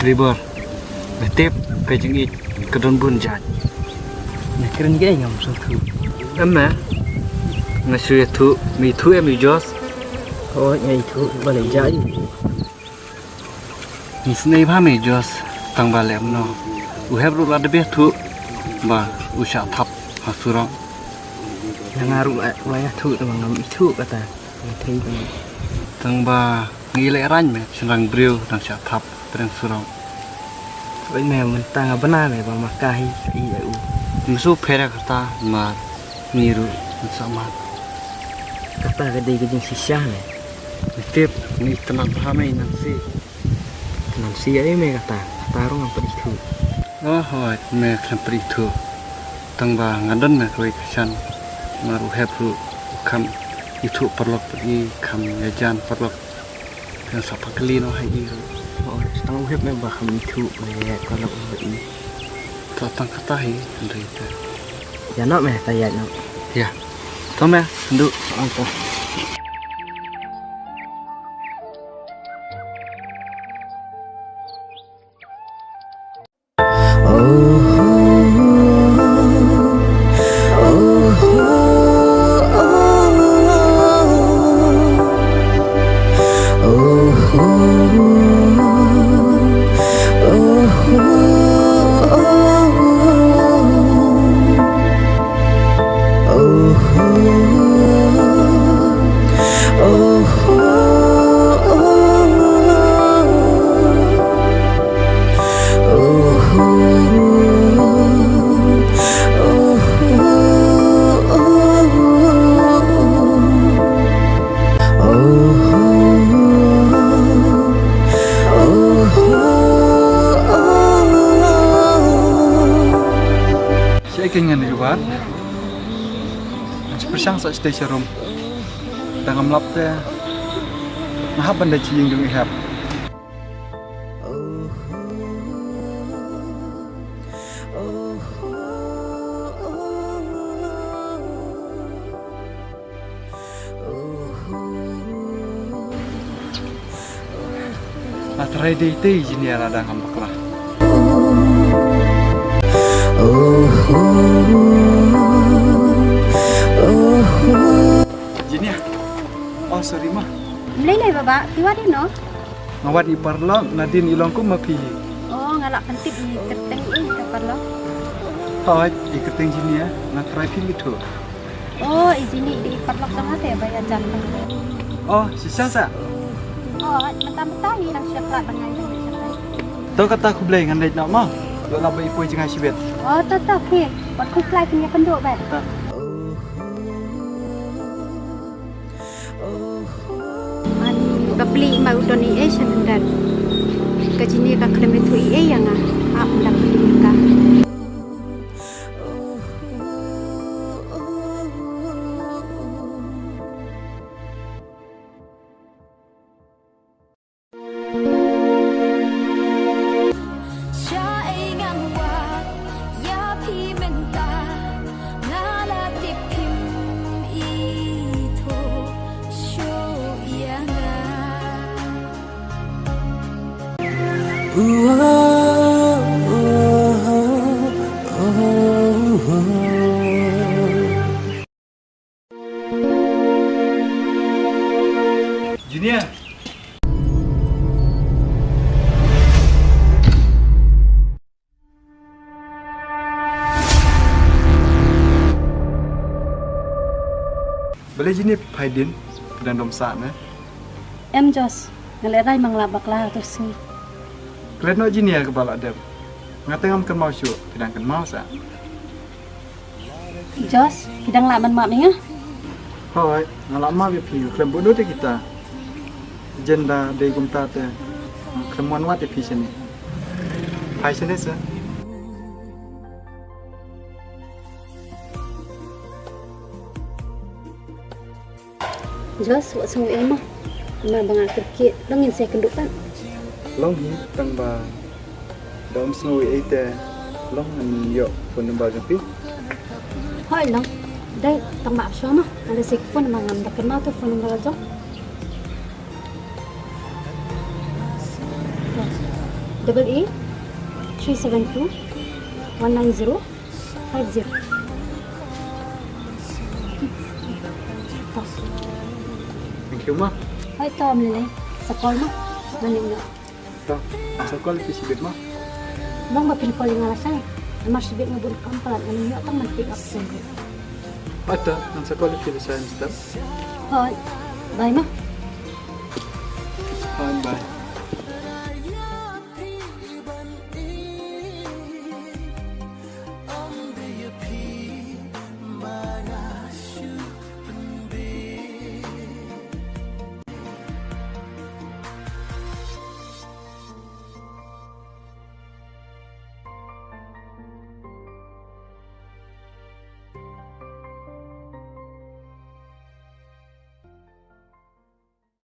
pribor. Betip kajing it kedon bun jat. Nah keren gaya ngam satu. Amma ngasih tu mi tu em jos. Oh nyai tu boleh jadi. Nisnei pha mi jos tang balem no. Uhab ru lada be tu ba usha thap hasurang. Yang ngaruh wayah tu teman ngam itu kata. Thei kan. Tang ba ngile rany me senang breu tang sha thap terang surang. Vậy mẹ mình tăng benar này bằng makai iya u. Musuh pera kata mar niru sama. Kata gede gede sisa nih. Betip ni tenang pahami nanti. Nanti ya me kata tarung apa itu. Oh hoi me klempri tu. Tang ba ngadon me koi kesan maru hebru kam itu perlok pergi kam yajan perlok yang sapa kali no hai iru. Oh setengah uhep me bakam itu me kalau ini. Tang kata hi andre itu. Ya nak me tayat nak. Ya. Tom ya, nduk Apa? Dengan hewan, seperti saat stasiun rum, dengan melapnya, nah benda cium dengan ihap. Atrai deh itu jenis ada ngambek lah. Jini ya? Oh sorry mah. Mulai baba, tiwadi no? Ngawat iparlo, nadin ilongku mapi. Oh ngalak pentit di keteng ini kapal lo. Oh iketing jini ya, nak try film itu. Oh izini di parlok sama teh bayar jantan. Oh sisa sa? Oh mentah-mentah ni nang syaklat dengan itu syaklat. Tahu kata aku beli dengan nak mah? Lo nak beli pun jangan sibet. Oh tetap ke, buat ku fly punya penduk bet. Beli mau donation dan kajini ka kilometer yang ah undang ka. Junior. Boleh Junior Paidin dan domsa na? Em Jos, ngelerai manglabak lah terus ni. Kalian nak Junior kepala dem. Ngatengam kan mau syuk, tidak kan mau sa. Jos, kita ngelaban mak ni ya? Hoi, ngalama bepi, kalian bodoh deh kita. Jenda dari gumta te, kalian wat bepi sini. Pai sini sa. Jos, buat semua emah. Emah bangal kerkit, longin saya kendukan. Long hi, tang ba. Dom snow ite, long an yo pun ba jampi. Hoi long, đây tang maaf sama, ada sik pun mangam dak kenal tu pun ngala jong. AA 372 190 50. Thank you, Ma. Ay, ito, Amlilay. Sa call mo. Manin nyo. Ito, sa call pi sibit mo. Bang mapilpol nga rasay. Amar sibit nga bulit kang palat. Manin nyo, itong mag-pick up sa inyo. Ito, sa call pi sa step. Hoy, bye ma. Bye.